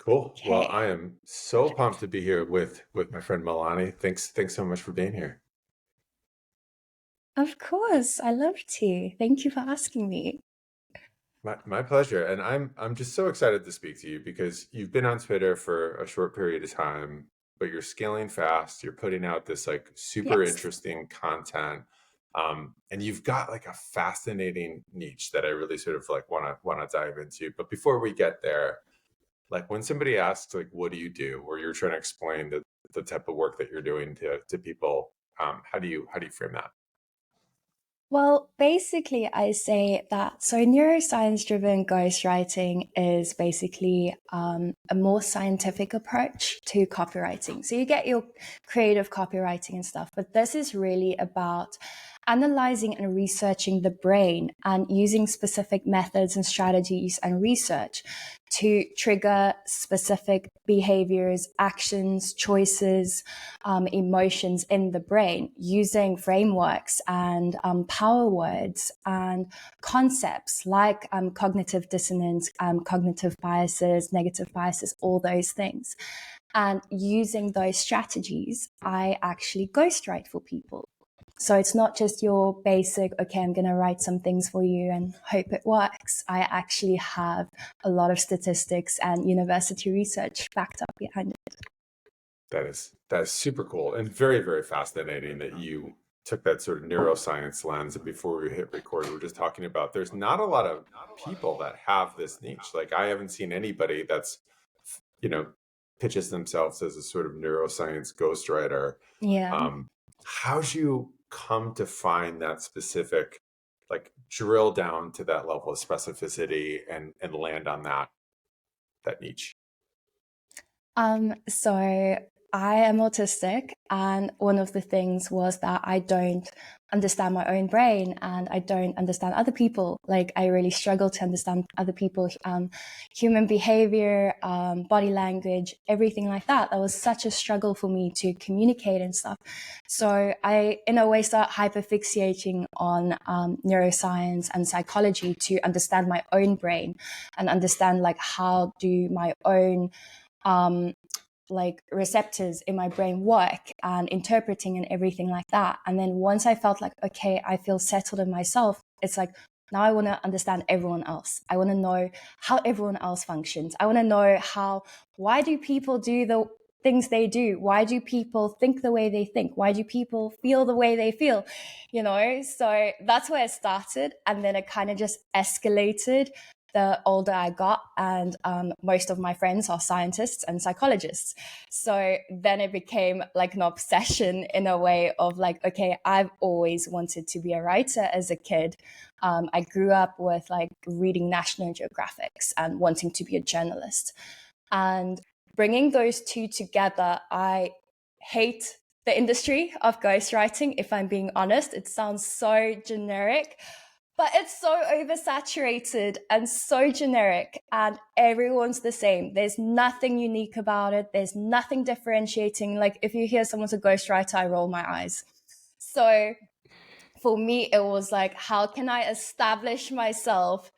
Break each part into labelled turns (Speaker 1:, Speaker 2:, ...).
Speaker 1: Cool. Well,
Speaker 2: Okay,
Speaker 1: I am so pumped to be here with my friend Milani. Thanks so much for being here.
Speaker 2: of course, I love to. Thank you for asking me.
Speaker 1: My pleasure. And I'm just so excited to speak to you because you've been on Twitter for a short period of time, but you're scaling fast. You're putting out this like super
Speaker 2: Yes.
Speaker 1: interesting content. And you've got like a fascinating niche that I really sort of like wanna dive into. But before we get there, like when somebody asks like what do you do, or you're trying to explain the type of work that you're doing to people, how do you frame that?
Speaker 2: Well, basically, I say that neuroscience driven ghostwriting is basically a more scientific approach to copywriting. So you get your creative copywriting and stuff, but this is really about analyzing and researching the brain and using specific methods and strategies and research to trigger specific behaviors, actions, choices, emotions in the brain using frameworks and power words and concepts like cognitive dissonance, cognitive biases, negative biases, all those things. And using those strategies, I actually ghostwrite for people. So it's not just your basic, okay, I'm going to write some things for you and hope it works. I actually have a lot of statistics and university research backed up behind it.
Speaker 1: That is super cool and very, very fascinating that you took that sort of neuroscience lens. And before we hit record, we were just talking about there's not a lot of people that have this niche. Like I haven't seen anybody that's, you know, pitches themselves as a sort of neuroscience ghostwriter.
Speaker 2: Yeah.
Speaker 1: Um, how'd you come to find that specific, like drill down to that level of specificity and land on that niche?
Speaker 2: So I am autistic, and one of the things was that I don't understand my own brain and I don't understand other people. Like, I really struggle to understand other people, human behavior, body language, everything like that. That was such a struggle for me to communicate and stuff. So I, in a way, start hyperfixating on neuroscience and psychology to understand my own brain and understand like how do my own um, like receptors in my brain work and interpreting and everything like that. And then once I felt like, okay, I feel settled in myself, it's like, now I want to understand everyone else. I want to know how everyone else functions. I want to know why do people do the things they do? Why do people think the way they think? Why do people feel the way they feel? So that's where it started. And then it kind of just escalated the older I got, and most of my friends are scientists and psychologists. So then it became like an obsession in a way of like, okay, I've always wanted to be a writer as a kid. I grew up with like reading National Geographics and wanting to be a journalist. And bringing those two together, I hate the industry of ghostwriting, if I'm being honest. It sounds so generic, but it's so oversaturated and so generic, and everyone's the same. There's nothing unique about it. There's nothing differentiating. Like if you hear someone's a ghostwriter, I roll my eyes. So for me, it was like, how can I establish myself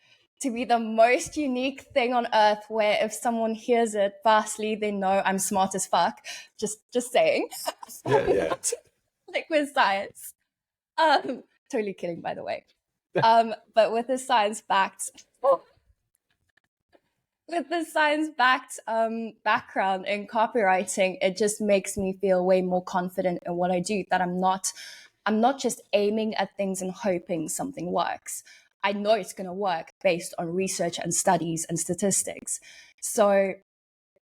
Speaker 2: to be the most unique thing on earth where if someone hears it, firstly, they know I'm smart as fuck. Just saying.
Speaker 1: Yeah, yeah.
Speaker 2: Not like with science. Totally kidding, by the way. But with the science backed background in copywriting, it just makes me feel way more confident in what I do, that I'm not just aiming at things and hoping something works. I know it's going to work based on research and studies and statistics. So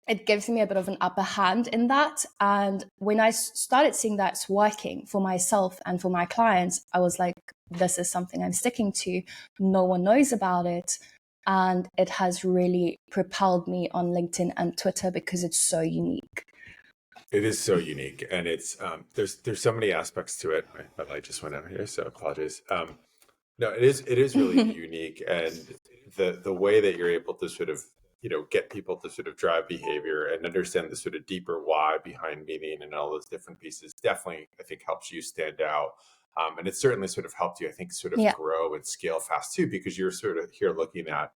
Speaker 2: it gives me a bit of an upper hand in that. And when I started seeing that's working for myself and for my clients, I was like, this is something I'm sticking to. No one knows about it. And it has really propelled me on LinkedIn and Twitter because it's so unique.
Speaker 1: It is so unique, and it's there's so many aspects to it. My light just went out here, so apologies. No, it is really unique, and the way that you're able to sort of get people to sort of drive behavior and understand the sort of deeper why behind meaning and all those different pieces definitely I think helps you stand out. And it certainly sort of helped you, I think, sort of
Speaker 2: Yeah.
Speaker 1: grow and scale fast too, because you're sort of here looking at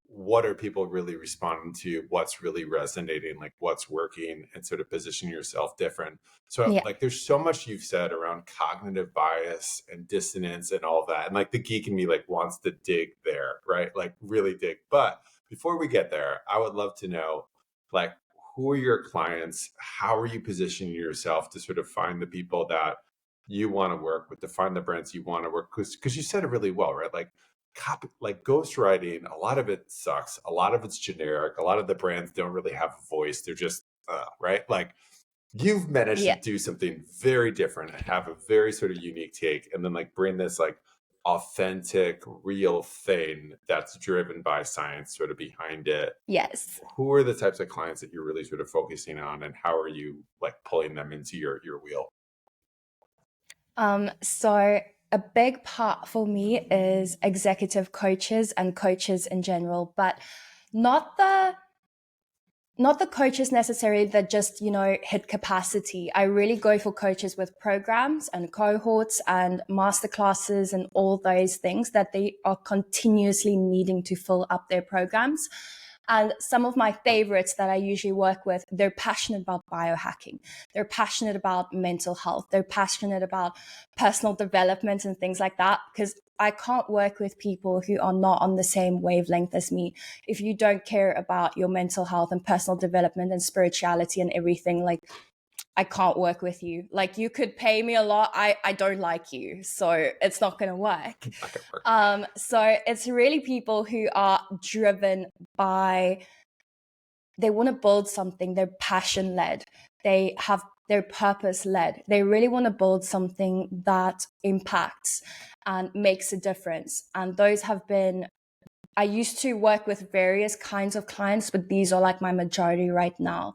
Speaker 1: what are people really responding to, what's really resonating, like what's working, and sort of position yourself different. So
Speaker 2: Yeah.
Speaker 1: like there's so much you've said around cognitive bias and dissonance and all that. And like the geek in me like wants to dig there, right? Like really dig. But before we get there, I would love to know like who are your clients? How are you positioning yourself to sort of find the people that you want to work with, to find the brands you want to work with? Because you said it really well, right? Like ghostwriting, a lot of it sucks. A lot of it's generic. A lot of the brands don't really have a voice. They're just right. Like you've managed to
Speaker 2: Yeah.
Speaker 1: do something very different and have a very sort of unique take, and then like bring this like authentic, real thing that's driven by science sort of behind it.
Speaker 2: Yes.
Speaker 1: Who are the types of clients that you're really sort of focusing on, and how are you like pulling them into your wheel?
Speaker 2: So a big part for me is executive coaches and coaches in general, but not the not the coaches necessarily that just, hit capacity. I really go for coaches with programs and cohorts and masterclasses and all those things that they are continuously needing to fill up their programs. And some of my favorites that I usually work with, they're passionate about biohacking. They're passionate about mental health. They're passionate about personal development and things like that. Because I can't work with people who are not on the same wavelength as me. If you don't care about your mental health and personal development and spirituality and everything, like I can't work with you. Like you could pay me a lot. I don't like you. So it's not going to work.
Speaker 1: Not gonna work.
Speaker 2: So it's really people who are driven by, they want to build something, they're passion led, they're purpose led. They really want to build something that impacts and makes a difference. And those have been, I used to work with various kinds of clients, but these are like my majority right now.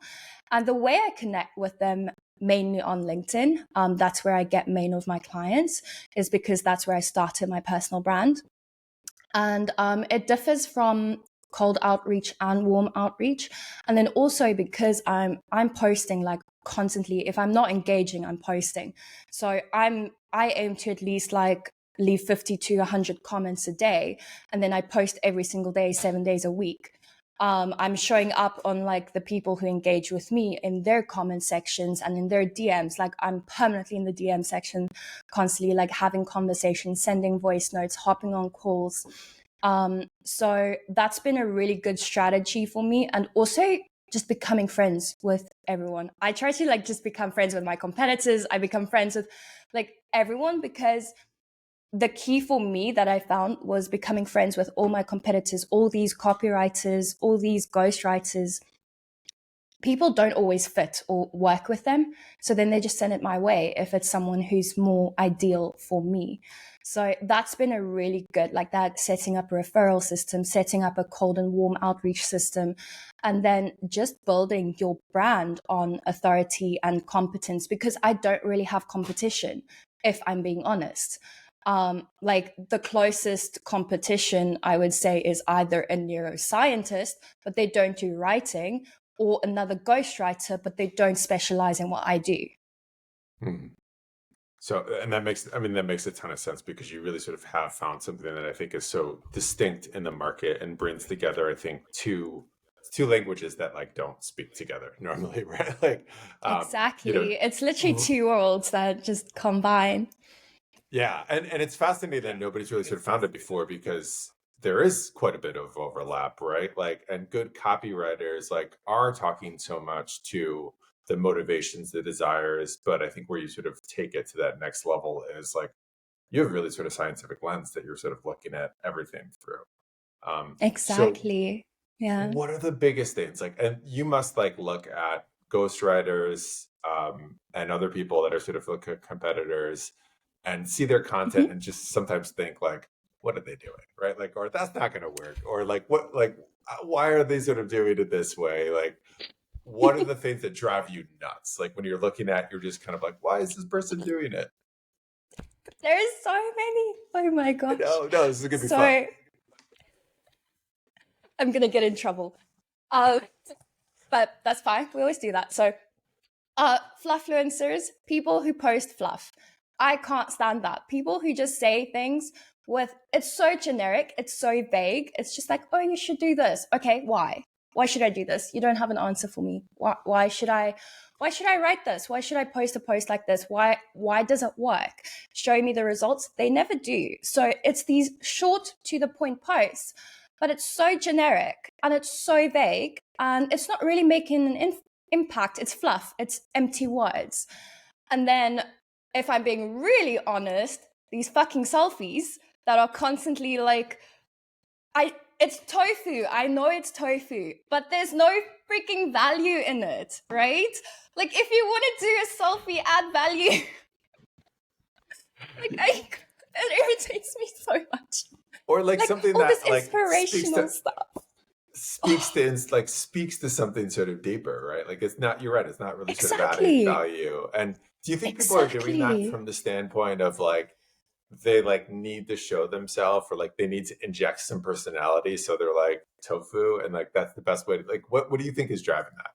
Speaker 2: And the way I connect with them mainly on LinkedIn, that's where I get main of my clients, is because that's where I started my personal brand. And it differs from cold outreach and warm outreach. And then also because I'm posting like constantly. If I'm not engaging, I'm posting. So I aim to at least like leave 50 to 100 comments a day, and then I post every single day, 7 days a week. I'm showing up on like the people who engage with me in their comment sections and in their DMs. Like I'm permanently in the DM section, constantly like having conversations, sending voice notes, hopping on calls. So that's been a really good strategy for me. And also just becoming friends with everyone. I try to like just become friends with my competitors. I become friends with like everyone, because the key for me that I found was becoming friends with all my competitors, all these copywriters, all these ghostwriters. People don't always fit or work with them. So then they just send it my way if it's someone who's more ideal for me. So that's been a really good, like that, setting up a referral system, setting up a cold and warm outreach system, and then just building your brand on authority and competence, because I don't really have competition, if I'm being honest. Like the closest competition I would say is either a neuroscientist, but they don't do writing, or another ghostwriter, but they don't specialize in what I do.
Speaker 1: Hmm. So, and that makes, I mean, that makes a ton of sense because you really sort of have found something that I think is so distinct in the market and brings together, I think, two languages that like don't speak together normally, right? Like, you know,
Speaker 2: Exactly. It's literally two worlds that just combine.
Speaker 1: yeah, and it's fascinating that nobody's really sort of found it before because there is quite a bit of overlap, right? Like, and good copywriters like are talking so much to the motivations, the desires, but I think where you sort of take it to that next level is like you have a really sort of scientific lens that you're sort of looking at everything through. So
Speaker 2: Exactly. Yeah.
Speaker 1: what are the biggest things like, and you must like look at ghostwriters and other people that are sort of like competitors and see their content
Speaker 2: Mhm.
Speaker 1: and just sometimes think like, what are they doing, right? Like, or that's not going to work, or like what, like why are they sort of doing it this way? Like what are the things that drive you nuts, like when you're looking at, you're just kind of like, why is this person doing it?
Speaker 2: There's so many. Oh my
Speaker 1: I
Speaker 2: gosh.
Speaker 1: know, no, this is gonna be fun.
Speaker 2: So I'm gonna get in trouble. Uh, but that's fine. We always do that. So fluffluencers, people who post fluff. I can't stand that. People who just say things it's so generic, it's so vague. It's just like, oh, you should do this. Okay, why should I do this? You don't have an answer for me. Why should I write this? Why should I post a post like this? Why does it work? Show me the results. They never do. So it's these short to the point posts, but it's so generic and it's so vague and it's not really making an impact. It's fluff, it's empty words. And then if I'm being really honest, these fucking selfies that are constantly like, it's tofu. I know it's tofu, but there's no freaking value in it, right? Like, if you want to do a selfie, add value. It irritates me so much.
Speaker 1: Or like something
Speaker 2: all
Speaker 1: that
Speaker 2: this
Speaker 1: like
Speaker 2: inspirational stuff
Speaker 1: speaks to something sort of deeper, right? Like it's not, you're right, it's not really sort of
Speaker 2: Exactly.
Speaker 1: adding value. And do you think people are doing that from the standpoint of like they like need to show themselves, or like they need to inject some personality, so they're like tofu, and like that's the best way to, like what do you think is driving that?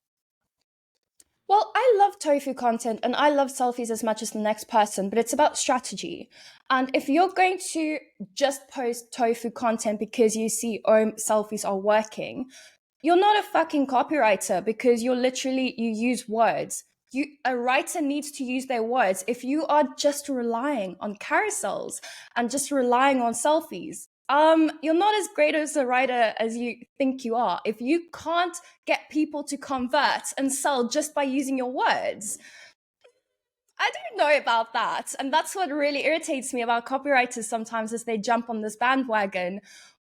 Speaker 2: Well, I love tofu content and I love selfies as much as the next person, but it's about strategy. And if you're going to just post tofu content because you see, oh, selfies are working, you're not a fucking copywriter, because you use words. A writer needs to use their words. If you are just relying on carousels and just relying on selfies, you're not as great as a writer as you think you are. If you can't get people to convert and sell just by using your words, I don't know about that. And that's what really irritates me about copywriters sometimes, is they jump on this bandwagon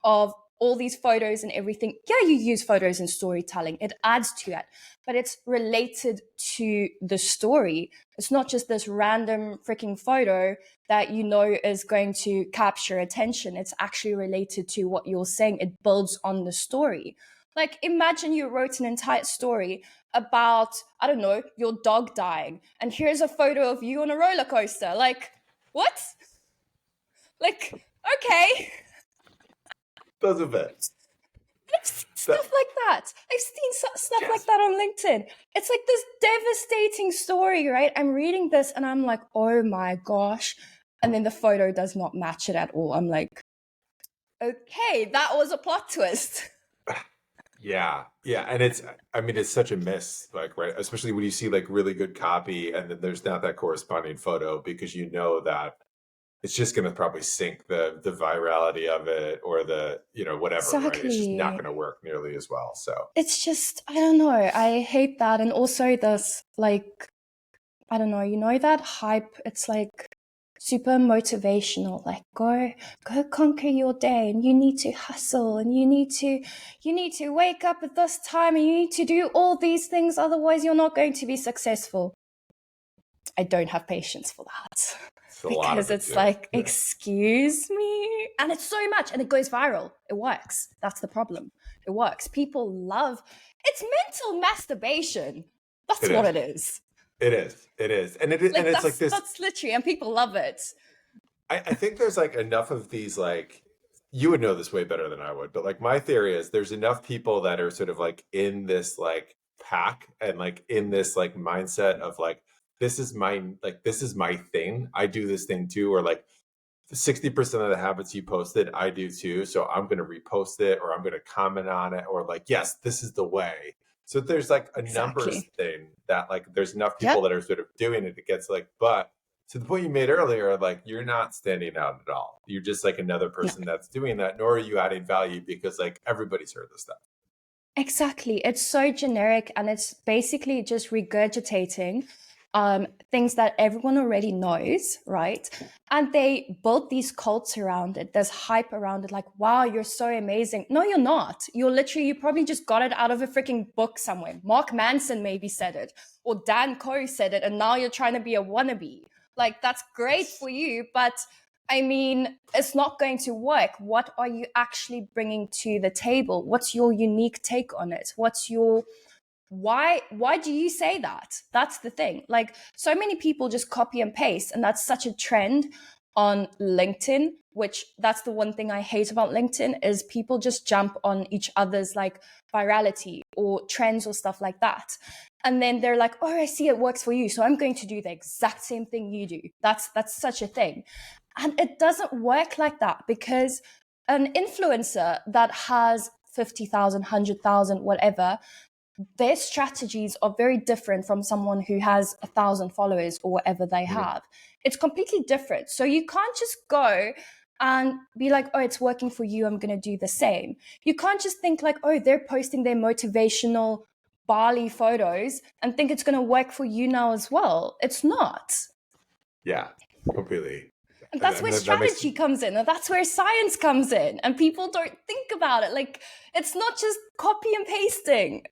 Speaker 2: of all these photos and everything. Yeah, you use photos in storytelling. It adds to it, but it's related to the story. It's not just this random freaking photo that you know is going to capture attention. It's actually related to what you're saying. It builds on the story. Like, imagine you wrote an entire story about, I don't know, your dog dying, and here's a photo of you on a roller coaster. Like, what? Like, okay.
Speaker 1: Doesn't fit.
Speaker 2: I've seen stuff like that. I've seen stuff like that on LinkedIn. It's like this devastating story, right? I'm reading this and I'm like, oh my gosh. And then the photo does not match it at all. I'm like, okay, that was a plot twist.
Speaker 1: Yeah. And it's such a miss, like, right? Especially when you see like really good copy and then there's not that corresponding photo, because you know that it's just going to probably sink the virality of it, or the, whatever,
Speaker 2: Exactly.
Speaker 1: right? It's just not going to work nearly as well. So
Speaker 2: it's just, I don't know. I hate that. And also this, like, I don't know, that hype, it's like super motivational, like go conquer your day, and you need to hustle, and you need to wake up at this time, and you need to do all these things, otherwise you're not going to be successful. I don't have patience for that, because it's like, excuse me. And it's so much, and it goes viral. It works. That's the problem. It works. People love it's mental masturbation. That's what it is.
Speaker 1: It is. And and it's like this.
Speaker 2: That's literally, and people love it.
Speaker 1: I think there's like enough of these, like, you would know this way better than I would, but like my theory is there's enough people that are sort of like in this like pack, and like in this like mindset of like, this is my thing. I do this thing too, or like 60% of the habits you posted, I do too. So I'm going to repost it, or I'm going to comment on it, or like, yes, this is the way. So there's like a numbers thing that like there's enough people that are sort of doing it. It gets like, but to the point you made earlier, like you're not standing out at all. You're just like another person that's doing that, nor are you adding value, because like everybody's heard this stuff.
Speaker 2: Exactly. It's so generic, and it's basically just regurgitating things that everyone already knows, right? And they build these cults around it. There's hype around it, like, wow, you're so amazing. No, you're not. You probably just got it out of a freaking book somewhere. Mark Manson maybe said it, or Dan Coe said it, and now you're trying to be a wannabe. Like, that's great for you, but I mean, it's not going to work. What are you actually bringing to the table? What's your unique take on it? Why do you say that? That's the thing. Like, so many people just copy and paste, and that's such a trend on LinkedIn, which that's the one thing I hate about LinkedIn, is people just jump on each other's like virality or trends or stuff like that. And then they're like, oh, I see it works for you, so I'm going to do the exact same thing you do. That's such a thing. And it doesn't work like that, because an influencer that has 50,000, 100,000, whatever, their strategies are very different from someone who has 1,000 followers or whatever they
Speaker 1: Mhm.
Speaker 2: have. It's completely different. So you can't just go and be like, oh, it's working for you, I'm going to do the same. You can't just think like, oh, they're posting their motivational Bali photos and think it's going to work for you now as well. It's not.
Speaker 1: Yeah, completely.
Speaker 2: And
Speaker 1: And,
Speaker 2: that's
Speaker 1: and
Speaker 2: where
Speaker 1: that makes
Speaker 2: strategy comes in, and that's where science comes in. And people don't think about it. Like, it's not just copy and pasting.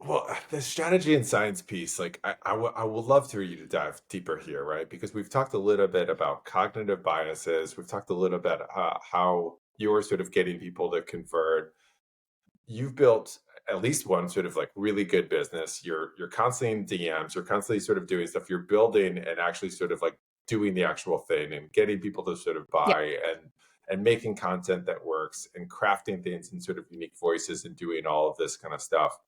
Speaker 1: well, the strategy and science piece, like I would love for you to dive deeper here, right? Because we've talked a little bit about cognitive biases. We've talked a little bit how you're sort of getting people to convert. You've built at least one sort of like really good business. You're constantly in DMs. You're constantly sort of doing stuff. You're building and actually sort of like doing the actual thing and getting people to sort of
Speaker 2: Yeah.
Speaker 1: buy and making content that works and crafting things in sort of unique voices and doing all of this kind of stuff.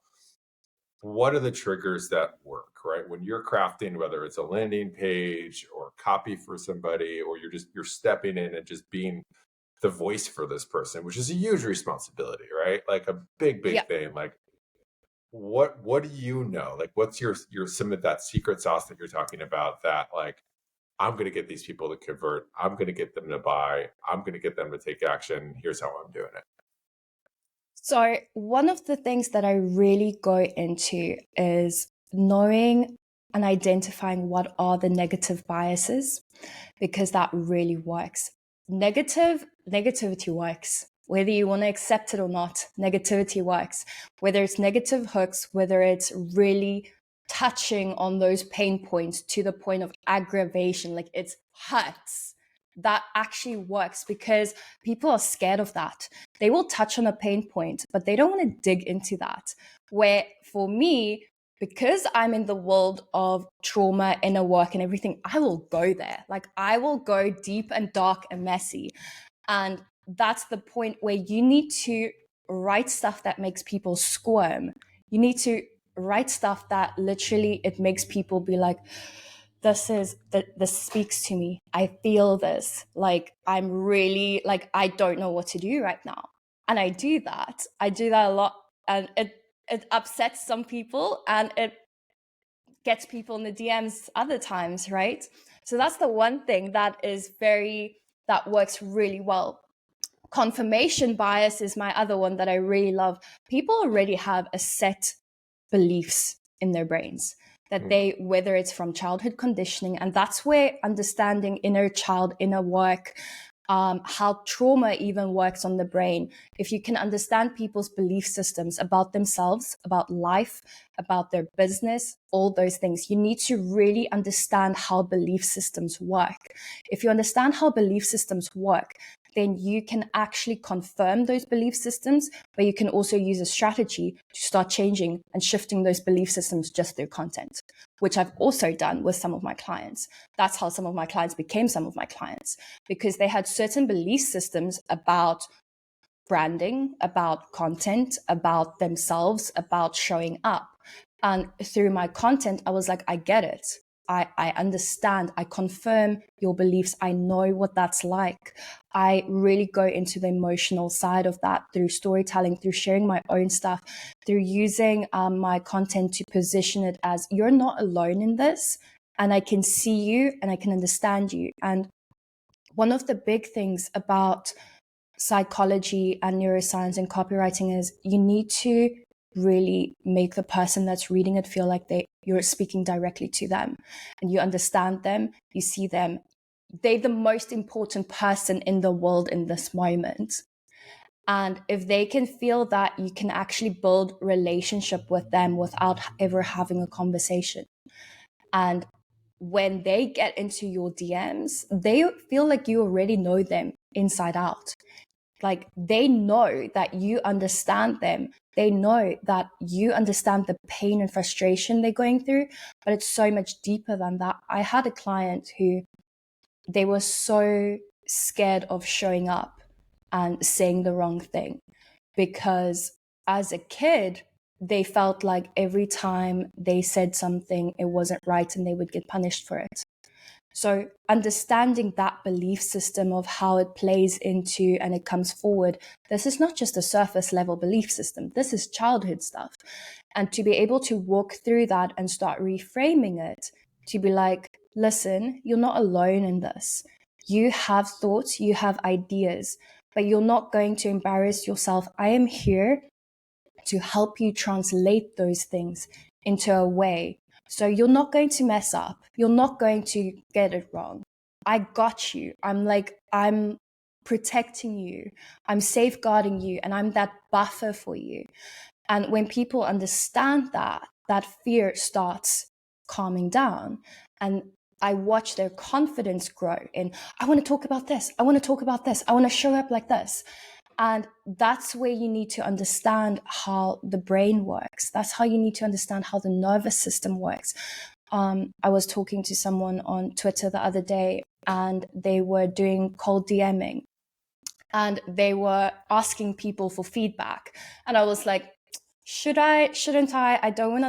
Speaker 1: What are the triggers that work, right? When you're crafting, whether it's a landing page or copy for somebody, or you're stepping in and just being the voice for this person, which is a huge responsibility, right? Like a big
Speaker 2: Yeah.
Speaker 1: thing. Like what do you know? Like what's your some of that secret sauce that you're talking about that like I'm going to get these people to convert. I'm going to get them to buy. I'm going to get them to take action. Here's how I'm doing it.
Speaker 2: So, one of the things that I really go into is knowing and identifying what are the negative biases, because that really works. Negativity works. Whether you want to accept it or not, negativity works. Whether it's negative hooks, whether it's really touching on those pain points to the point of aggravation, like it's hurts. That actually works, because people are scared of that. They will touch on a pain point, but they don't want to dig into that. Where for me, because I'm in the world of trauma, inner work, and everything, I will go there. Like, I will go deep and dark and messy. And that's the point where you need to write stuff that makes people squirm. You need to write stuff that literally it makes people be like, this speaks to me. I feel this. Like, I'm really like, I don't know what to do right now. And I do that. I do that a lot. And it upsets some people, and it gets people in the DMs other times, right? So that's the one thing that works really well. Confirmation bias is my other one that I really love. People already have a set beliefs in their brains that
Speaker 1: Mm.
Speaker 2: whether it's from childhood conditioning, and that's where understanding inner child, inner work, how trauma even works on the brain. If you can understand people's belief systems about themselves, about life, about their business, all those things, you need to really understand how belief systems work. If you understand how belief systems work, then you can actually confirm those belief systems, but you can also use a strategy to start changing and shifting those belief systems just through content, which I've also done with some of my clients. That's how some of my clients became some of my clients, because they had certain belief systems about branding, about content, about themselves, about showing up. And through my content, I was like, I get it. I understand. I confirm your beliefs. I know what that's like. I really go into the emotional side of that through storytelling, through sharing my own stuff, through using my content to position it as you're not alone in this. And I can see you and I can understand you. And one of the big things about psychology and neuroscience and copywriting is you need to really make the person that's reading it feel like you're speaking directly to them, and you understand them, you see them. They're the most important person in the world in this moment. And if they can feel that, you can actually build relationship with them without ever having a conversation. And when they get into your DMs, they feel like you already know them inside out. Like, they know that you understand them. They know that you understand the pain and frustration they're going through, but it's so much deeper than that. I had a client who, they were so scared of showing up and saying the wrong thing, because as a kid, they felt like every time they said something, it wasn't right and they would get punished for it. So understanding that belief system of how it plays into and it comes forward, this is not just a surface level belief system. This is childhood stuff. And to be able to walk through that and start reframing it, to be like, listen, you're not alone in this. You have thoughts, you have ideas, but you're not going to embarrass yourself. I am here to help you translate those things into a way. So you're not going to mess up. You're not going to get it wrong. I got you. I'm protecting you. I'm safeguarding you, and I'm that buffer for you. And when people understand that, that fear starts calming down. And I watch their confidence grow in, I want to talk about this. I want to talk about this. I want to show up like this. And that's where you need to understand how the brain works. That's how you need to understand how the nervous system works. I was talking to someone on Twitter the other day, and they were doing cold DMing, and they were asking people for feedback. And I was like, shouldn't I don't want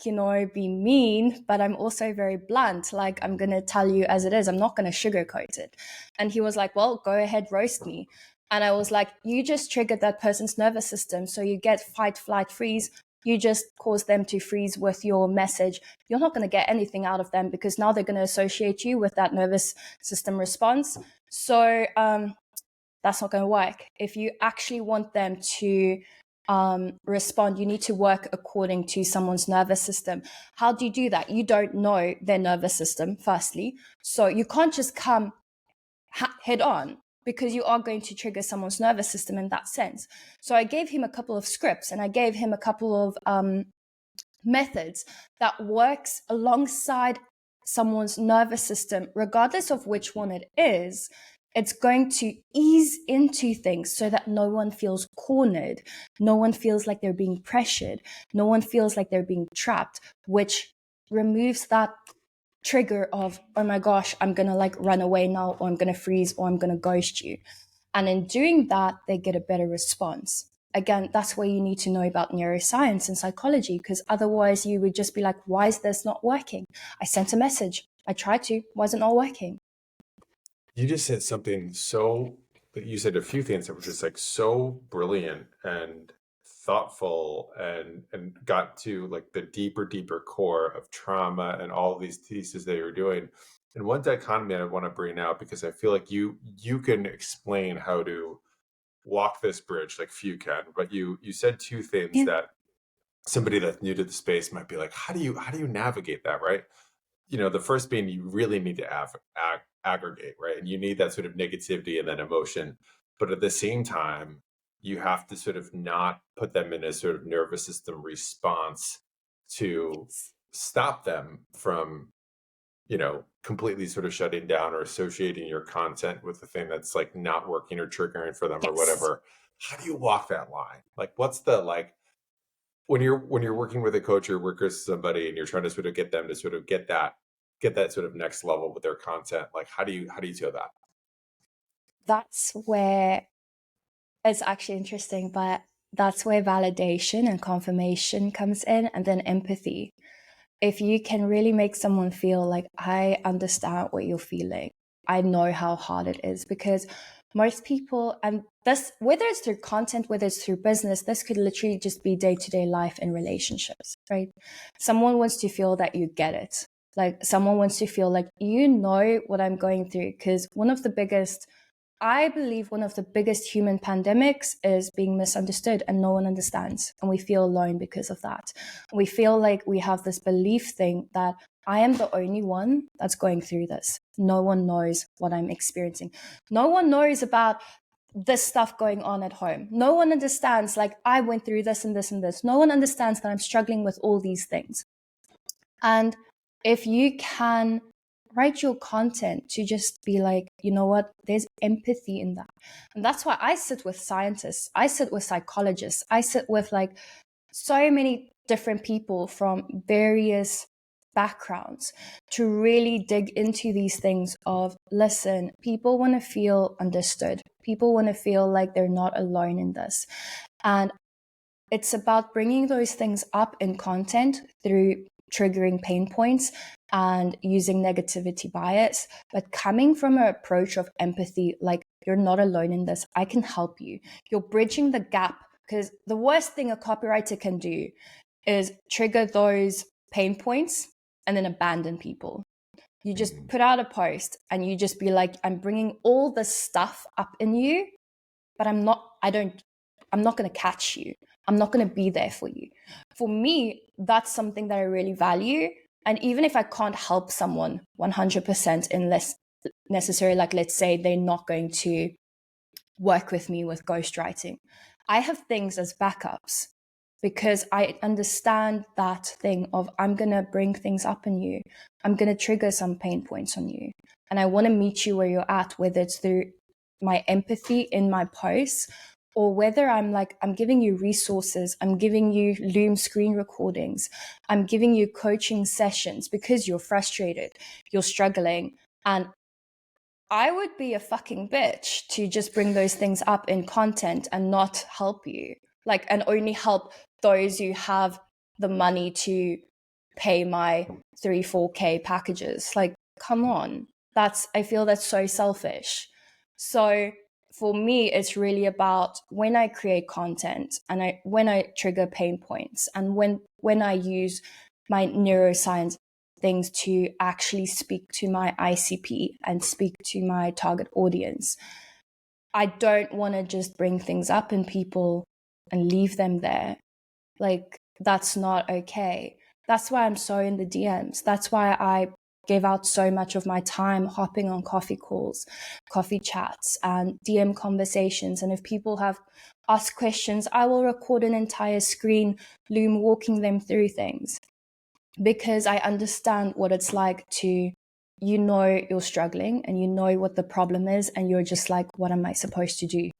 Speaker 2: to be mean, but I'm also very blunt. Like, I'm going to tell you as it is. I'm not going to sugarcoat it. And he was like, well, go ahead, roast me. And I was like, you just triggered that person's nervous system. So you get fight, flight, freeze. You just cause them to freeze with your message. You're not going to get anything out of them, because now they're going to associate you with that nervous system response. So that's not going to work. If you actually want them to respond, you need to work according to someone's nervous system. How do you do that? You don't know their nervous system, firstly. So you can't just come head on, because you are going to trigger someone's nervous system in that sense. So I gave him a couple of scripts, and I gave him a couple of methods that works alongside someone's nervous system, regardless of which one it is. It's going to ease into things so that no one feels cornered. No one feels like they're being pressured. No one feels like they're being trapped, which removes that trigger of, oh my gosh, I'm going to run away now, or I'm going to freeze, or I'm going to ghost you. And in doing that, they get a better response. Again, that's where you need to know about neuroscience and psychology, because otherwise you would just be like, why is this not working? I sent a message. I tried to. Why is it not working?
Speaker 1: You just said something you said a few things that were just so brilliant and thoughtful, and got to the deeper core of trauma and all of these pieces that you're doing. And one dichotomy I want to bring out, because I feel like you can explain how to walk this bridge like few can, but you said two things that somebody that's new to the space might be like, how do you navigate that, right? The first being, you really need to aggregate, right? And you need that sort of negativity and then emotion. But at the same time, you have to sort of not put them in a sort of nervous system response to stop them from, completely sort of shutting down or associating your content with the thing that's not working or triggering for them or whatever. How do you walk that line? What's the when you're working with a coach or work with somebody and you're trying to sort of get them to sort of get that sort of next level with their content, how do you do that?
Speaker 2: That's where it's actually interesting, but that's where validation and confirmation comes in, and then empathy. If you can really make someone feel like, I understand what you're feeling, I know how hard it is, because most people, and this, whether it's through content, whether it's through business, this could literally just be day-to-day life and relationships, right? Someone wants to feel that you get it. Someone wants to feel like, you know what I'm going through, because I believe one of the biggest human pandemics is being misunderstood, and no one understands. And we feel alone because of that. We feel like we have this belief thing that I am the only one that's going through this. No one knows what I'm experiencing. No one knows about this stuff going on at home. No one understands, I went through this and this and this. No one understands that I'm struggling with all these things. And if you can write your content to just be like, you know what, there's empathy in that. And that's why I sit with scientists, I sit with psychologists, I sit with so many different people from various backgrounds to really dig into these things of, listen, people want to feel understood. People want to feel like they're not alone in this. And it's about bringing those things up in content through triggering pain points and using negativity bias, but coming from an approach of empathy, like, you're not alone in this. I can help you. You're bridging the gap, because the worst thing a copywriter can do is trigger those pain points and then abandon people. You just put out a post and you just be like, I'm bringing all the stuff up in you, but I'm not going to catch you. I'm not going to be there for you. For me, that's something that I really value. And even if I can't help someone 100% unless necessarily, like, let's say they're not going to work with me with ghostwriting, I have things as backups, because I understand that thing of, I'm going to bring things up in you. I'm going to trigger some pain points on you. And I want to meet you where you're at, whether it's through my empathy in my posts, or whether I'm giving you resources, I'm giving you Loom screen recordings, I'm giving you coaching sessions because you're frustrated, you're struggling. And I would be a fucking bitch to just bring those things up in content and not help you, and only help those who have the money to pay my 3-4K packages. Come on. I feel that's so selfish. So for me, it's really about when I create content and when I trigger pain points, and when I use my neuroscience things to actually speak to my ICP and speak to my target audience. I don't want to just bring things up in people and leave them there. That's not okay. That's why I'm so in the DMs. That's why I give out so much of my time hopping on coffee calls, coffee chats, and DM conversations. And if people have asked questions, I will record an entire screen, Loom walking them through things, because I understand what it's like to, you're struggling and you know what the problem is, and you're just like, what am I supposed to do?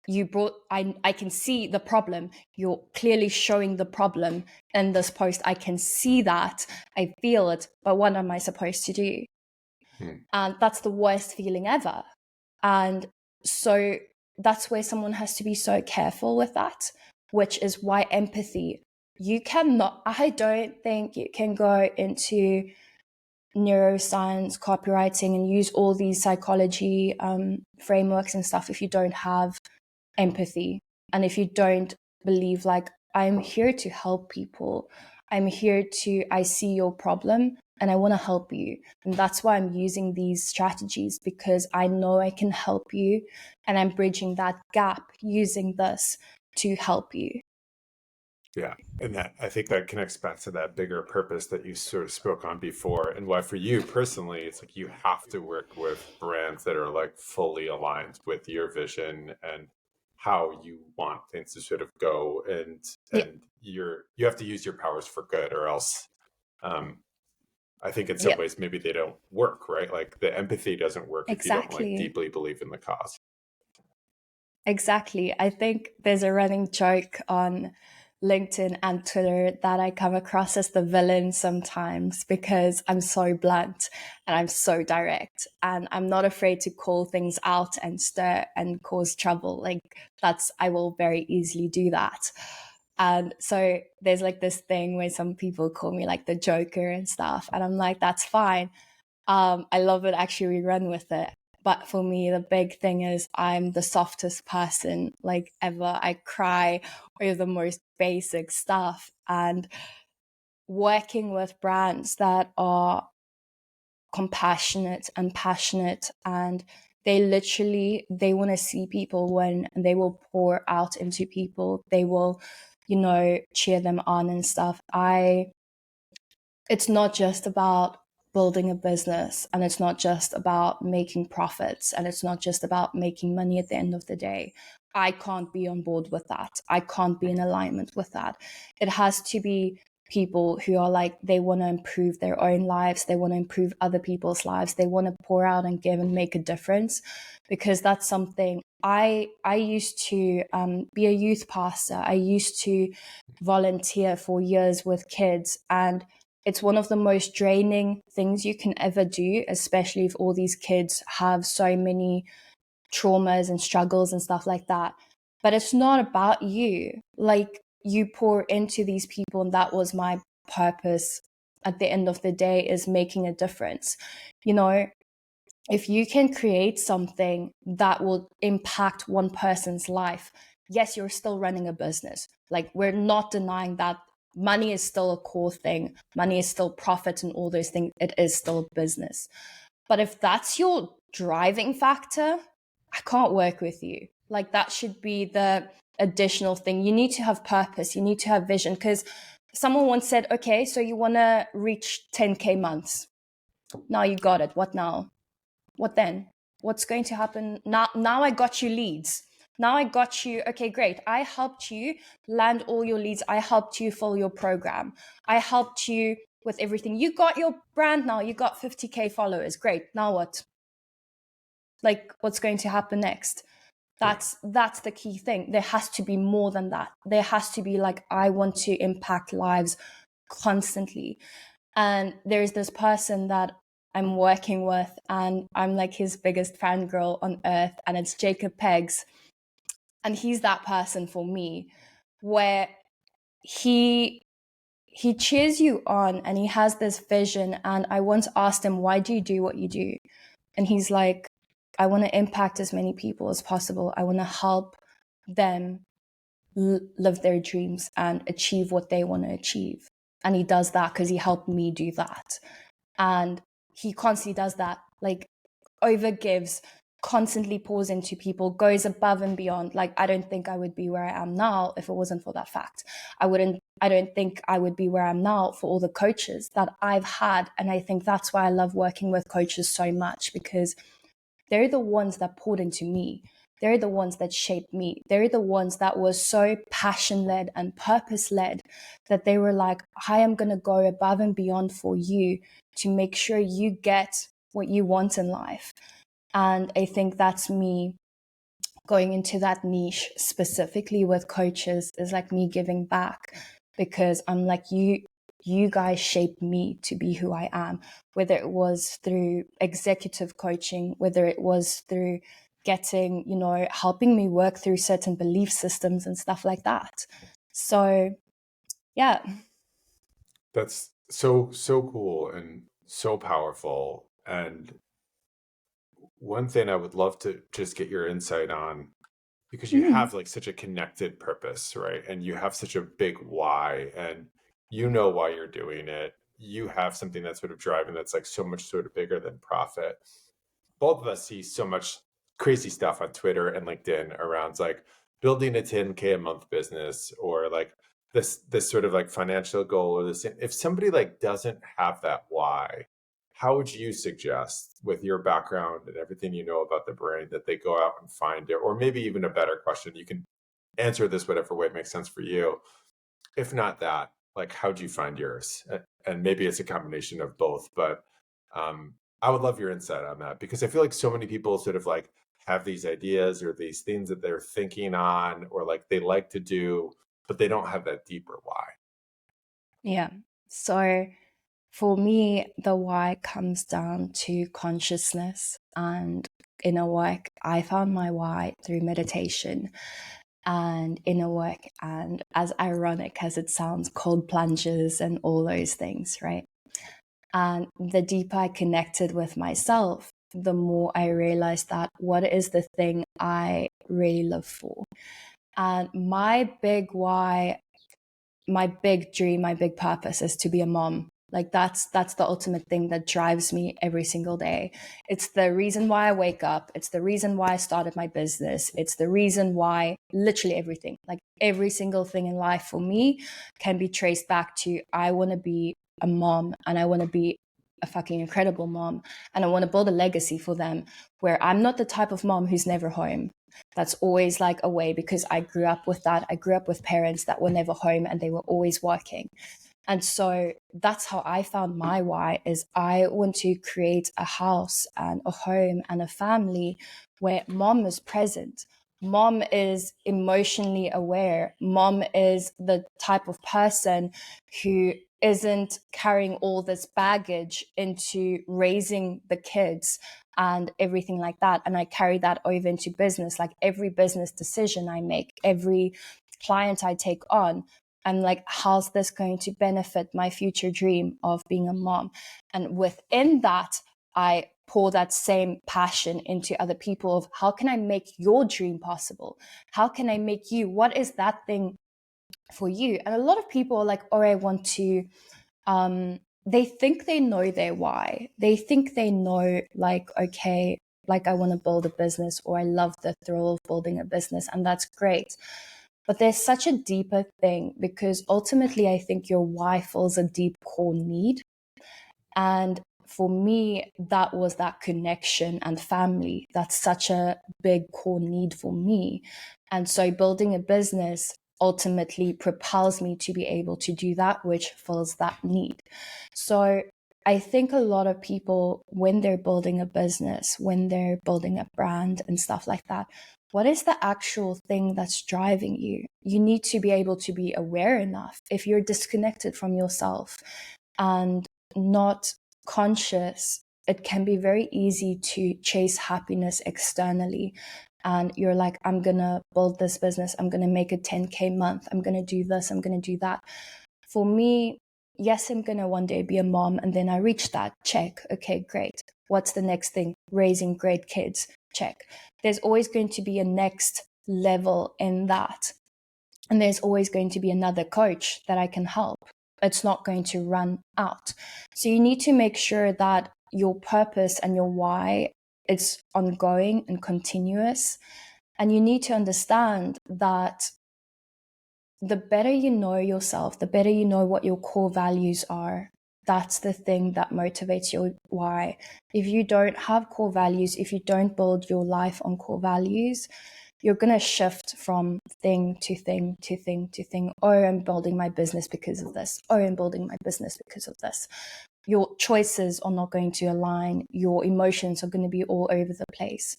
Speaker 2: I can see the problem. You're clearly showing the problem in this post. I can see that. I feel it. But what am I supposed to do? And that's the worst feeling ever. And so that's where someone has to be so careful with that, which is why empathy, I don't think you can go into neuroscience, copywriting, and use all these psychology frameworks and stuff if you don't have empathy, and if you don't believe, I'm here to help people, I see your problem and I want to help you. And that's why I'm using these strategies, because I know I can help you, and I'm bridging that gap using this to help you.
Speaker 1: Yeah. And I think that connects back to that bigger purpose that you sort of spoke on before, and why for you personally, it's like you have to work with brands that are fully aligned with your vision and how you want things to sort of go. And you have to use your powers for good, or else I think in some ways maybe they don't work, right? The empathy doesn't work if you don't deeply believe in the cause.
Speaker 2: Exactly. I think there's a running joke on LinkedIn and Twitter that I come across as the villain sometimes, because I'm so blunt and I'm so direct, and I'm not afraid to call things out and stir and cause trouble. I will very easily do that. And so there's this thing where some people call me the Joker and stuff, and I'm like, that's fine. I love it. Actually, we run with it. But for me, the big thing is I'm the softest person ever. I cry over the most basic stuff. And working with brands that are compassionate and passionate, and they want to see people win, and they will pour out into people. They will, cheer them on and stuff. It's not just about building a business, and it's not just about making profits, and it's not just about making money at the end of the day. I can't be on board with that. I can't be in alignment with that. It has to be people who are they want to improve their own lives. They want to improve other people's lives. They want to pour out and give and make a difference, because that's something I used to be a youth pastor. I used to volunteer for years with kids, and it's one of the most draining things you can ever do, especially if all these kids have so many traumas and struggles and stuff like that. But it's not about you. You pour into these people, and that was my purpose at the end of the day is making a difference. You know, if you can create something that will impact one person's life, yes, you're still running a business. Like, we're not denying that money is still a core thing. Money is still profit and all those things. It is still a business. But if that's your driving factor, I can't work with you. Like, that should be the additional thing. You need to have purpose. You need to have vision. Because someone once said, okay, so you want to reach 10K months. Now you got it. What now? What then? What's going to happen? Now I got you leads. Now I got you. Okay, great. I helped you land all your leads. I helped you fill your program. I helped you with everything. You got your brand now. You got 50K followers. Great. Now what? Like, what's going to happen next? That's the key thing. There has to be more than that. There has to be like, I want to impact lives constantly. And there's this person that I'm working with, and I'm like his biggest fangirl on earth, and it's Jacob Peggs. And he's that person for me, where he cheers you on and he has this vision. And I once asked him, why do you do what you do? And he's like, I want to impact as many people as possible. I want to help them live their dreams and achieve what they want to achieve. And he does that because he helped me do that. And he constantly does that, like, overgives, constantly pours into people, goes above and beyond. Like, I don't think I would be where I am now if it wasn't for that fact. I don't think I would be where I am now for all the coaches that I've had. And I think that's why I love working with coaches so much, because they're the ones that poured into me. They're the ones that shaped me. They're the ones that was so passion-led and purpose-led that they were like, I am going to go above and beyond for you to make sure you get what you want in life. And I think that's me going into that niche specifically with coaches, is like me giving back, because I'm like, you guys shaped me to be who I am, whether it was through executive coaching, whether it was through getting, helping me work through certain belief systems and stuff like that. So, yeah.
Speaker 1: That's so cool and so powerful. And one thing I would love to just get your insight on, because you have like such a connected purpose, right? And you have such a big why, and you know why you're doing it. You have something that's sort of driving that's like so much sort of bigger than profit. Both of us see so much crazy stuff on Twitter and LinkedIn around like building a 10K a month business, or like this sort of like financial goal, or this. If somebody like doesn't have that why, how would you suggest, with your background and everything you know about the brain, that they go out and find it? Or maybe even a better question, you can answer this whatever way makes sense for you. If not that, like, how'd you find yours? And maybe it's a combination of both, but I would love your insight on that, because I feel like so many people sort of like have these ideas or these things that they're thinking on, or like they like to do, but they don't have that deeper why.
Speaker 2: Yeah. So for me, the why comes down to consciousness and inner work. I found my why through meditation and inner work, and, as ironic as it sounds, cold plunges and all those things, right? And the deeper I connected with myself, the more I realized that what is the thing I really live for. And my big why, my big dream, my big purpose is to be a mom. Like, that's the ultimate thing that drives me every single day. It's the reason why I wake up. It's the reason why I started my business. It's the reason why literally everything, like every single thing in life for me, can be traced back to, I want to be a mom, and I want to be a fucking incredible mom, and I want to build a legacy for them, where I'm not the type of mom who's never home, that's always like away, because I grew up with that. I grew up with parents that were never home and they were always working. And so that's how I found my why, is I want to create a house and a home and a family where mom is present. Mom is emotionally aware. Mom is the type of person who isn't carrying all this baggage into raising the kids and everything like that. And I carry that over into business. Like, every business decision I make, every client I take on, And like, how's this going to benefit my future dream of being a mom? And within that, I pour that same passion into other people of how can I make your dream possible? How can I make you, what is that thing for you? And a lot of people are like, oh, I want to, they think they know their why. They think they know, like, okay, like I want to build a business, or I love the thrill of building a business, and that's great. But there's such a deeper thing, because ultimately I think your why fills a deep core need. And for me, that was that connection and family. That's such a big core need for me. And so building a business ultimately propels me to be able to do that, which fills that need. So I think a lot of people, when they're building a business, when they're building a brand and stuff like that, what is the actual thing that's driving you? You need to be able to be aware enough. If you're disconnected from yourself and not conscious, it can be very easy to chase happiness externally. And you're like, I'm going to build this business. I'm going to make a 10K month. I'm going to do this. I'm going to do that. For me, yes, I'm going to one day be a mom. And then I reach that, check. Okay, great. What's the next thing? Raising great kids, check. There's always going to be a next level in that. And there's always going to be another coach that I can help. It's not going to run out. So you need to make sure that your purpose and your why is ongoing and continuous. And you need to understand that the better you know yourself, the better you know what your core values are. That's the thing that motivates your why. If you don't have core values, if you don't build your life on core values, you're going to shift from thing to thing to thing to thing. Oh, I'm building my business because of this. Oh, I'm building my business because of this. Your choices are not going to align. Your emotions are going to be all over the place.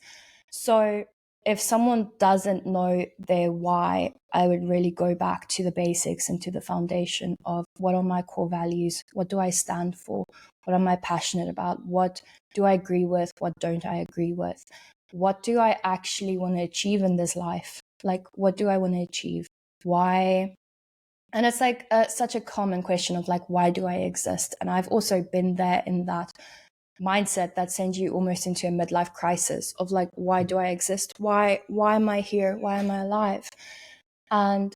Speaker 2: So if someone doesn't know their why, I would really go back to the basics and to the foundation of what are my core values? What do I stand for? What am I passionate about? What do I agree with? What don't I agree with? What do I actually want to achieve in this life? Like, what do I want to achieve? Why? And it's like such a common question of like, why do I exist? And I've also been there in that mindset that sends you almost into a midlife crisis of like, why do I exist? Why am I here? Why am I alive? And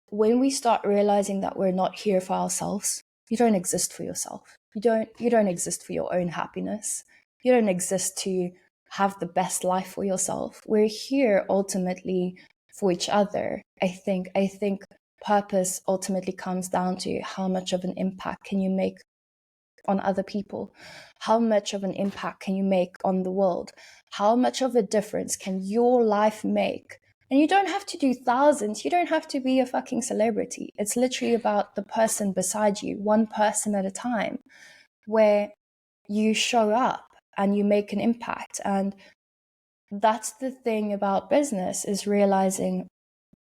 Speaker 2: when we start realizing that we're not here for ourselves, you don't exist for yourself. You don't exist for your own happiness. You don't exist to have the best life for yourself. We're here ultimately for each other. I think purpose ultimately comes down to how much of an impact can you make on other people? How much of an impact can you make on the world? How much of a difference can your life make? And you don't have to do thousands. You don't have to be a fucking celebrity. It's literally about the person beside you, one person at a time, where you show up and you make an impact. And that's the thing about business, is realizing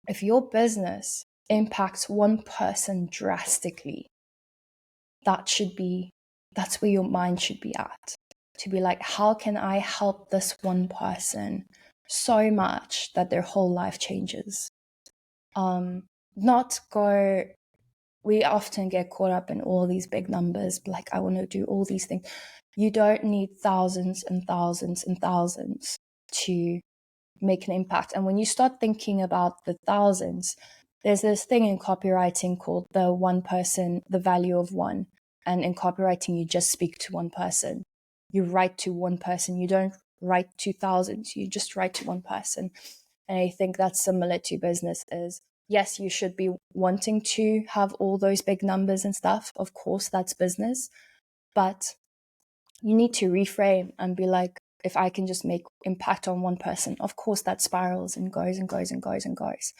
Speaker 2: if your business impacts one person drastically, that's where your mind should be at. To be like, how can I help this one person so much that their whole life changes? Not go, we often get caught up in all these big numbers, like I want to do all these things. You don't need thousands and thousands and thousands to make an impact. And when you start thinking about the thousands, there's this thing in copywriting called the value of one. And in copywriting, you just speak to one person. You write to one person. You don't write to thousands. You just write to one person. And I think that's similar to business is, yes, you should be wanting to have all those big numbers and stuff. Of course, that's business. But you need to reframe and be like, if I can just make impact on one person, of course that spirals and goes and goes and goes and goes.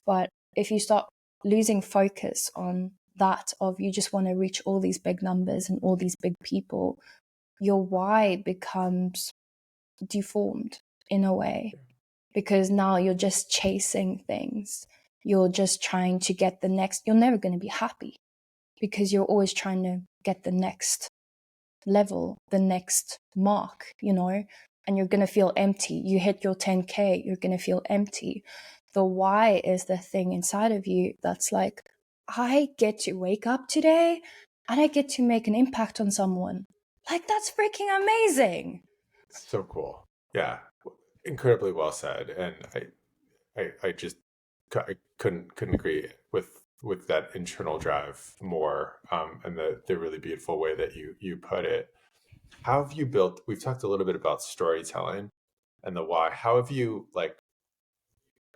Speaker 2: But if you start losing focus on that, of you just want to reach all these big numbers and all these big people, your why becomes deformed in a way, because now you're just chasing things. You're just trying to get the next, you're never going to be happy because you're always trying to get the next level, the next mark, and you're going to feel empty. You hit your 10K, you're going to feel empty. The why is the thing inside of you that's like, I get to wake up today and I get to make an impact on someone. Like, that's freaking amazing.
Speaker 1: So cool. Yeah, incredibly well said. And I just I couldn't agree with that internal drive more, and the really beautiful way that you put it. How have you built? We've talked a little bit about storytelling and the why. How have you like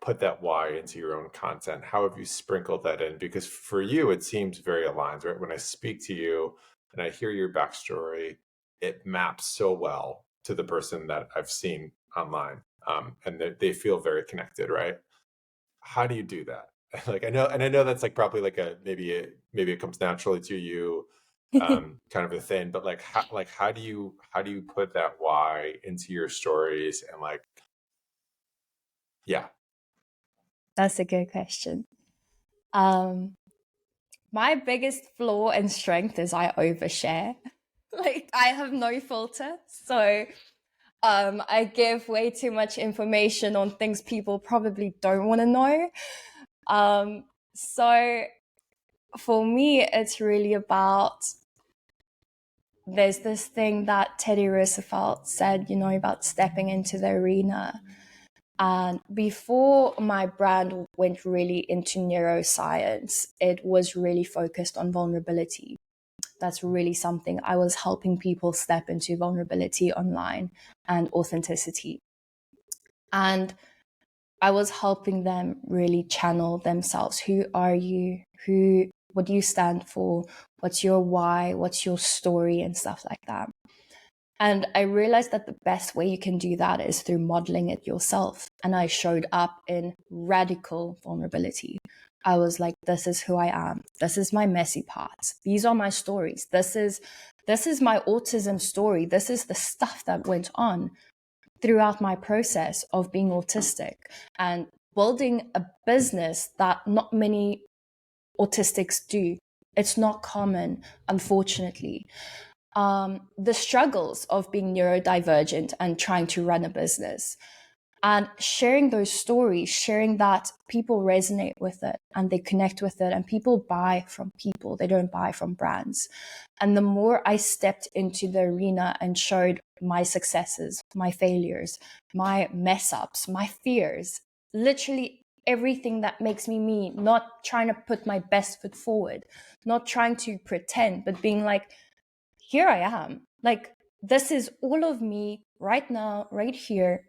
Speaker 1: put that why into your own content? How have you sprinkled that in? Because for you, it seems very aligned, right? When I speak to you and I hear your backstory, it maps so well to the person that I've seen online, and they feel very connected, right? How do you do that? Like I know that's like probably like maybe it comes naturally to you, kind of a thing. But like how do you put that why into your stories and like yeah.
Speaker 2: That's a good question. Um, my biggest flaw and strength is I overshare. Like, I have no filter. So I give way too much information on things people probably don't want to know. So for me, it's really about, there's this thing that Teddy Roosevelt said, about stepping into the arena. And before my brand went really into neuroscience, it was really focused on vulnerability. That's really something I was helping people step into, vulnerability online and authenticity. And I was helping them really channel themselves. Who are you? What do you stand for? What's your why? What's your story and stuff like that? And I realized that the best way you can do that is through modeling it yourself. And I showed up in radical vulnerability. I was like, this is who I am. This is my messy parts. These are my stories. This is my autism story. This is the stuff that went on throughout my process of being autistic and building a business that not many autistics do. It's not common, unfortunately. The struggles of being neurodivergent and trying to run a business, and sharing those stories, sharing that people resonate with it and they connect with it, and people buy from people, they don't buy from brands. And the more I stepped into the arena and showed my successes, my failures, my mess ups, my fears, literally everything that makes me me, not trying to put my best foot forward, not trying to pretend, but being like, here I am. Like, this is all of me right now, right here.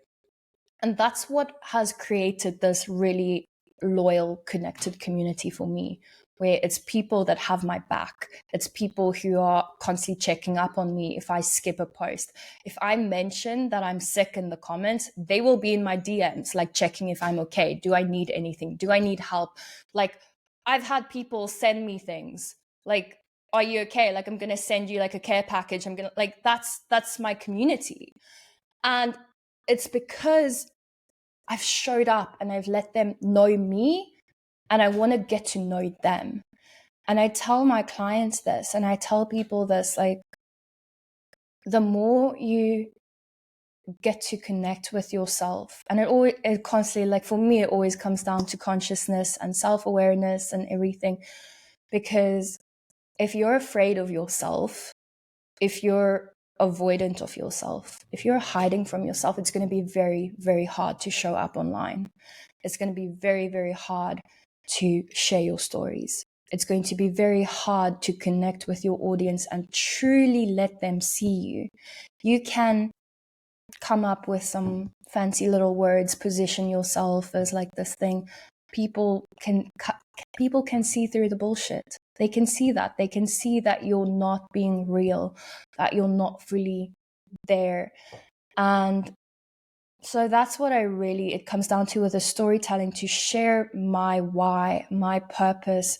Speaker 2: And that's what has created this really loyal, connected community for me, where it's people that have my back. It's people who are constantly checking up on me if I skip a post. If I mention that I'm sick in the comments, they will be in my DMs, like checking if I'm okay. Do I need anything? Do I need help? Like, I've had people send me things like, are you okay? Like, I'm going to send you like a care package. I'm going to like, that's my community. And it's because I've showed up and I've let them know me, and I want to get to know them. And I tell my clients this, and I tell people this, like, the more you get to connect with yourself, and it constantly, like for me, it always comes down to consciousness and self-awareness and everything. Because if you're afraid of yourself, if you're avoidant of yourself, if you're hiding from yourself, it's going to be very, very hard to show up online. It's going to be very, very hard to share your stories. It's going to be very hard to connect with your audience and truly let them see you. You can come up with some fancy little words, position yourself as like this thing. People can see through the bullshit. They can see that. They can see that you're not being real, that you're not fully there. And so that's what it comes down to with the storytelling, to share my why, my purpose.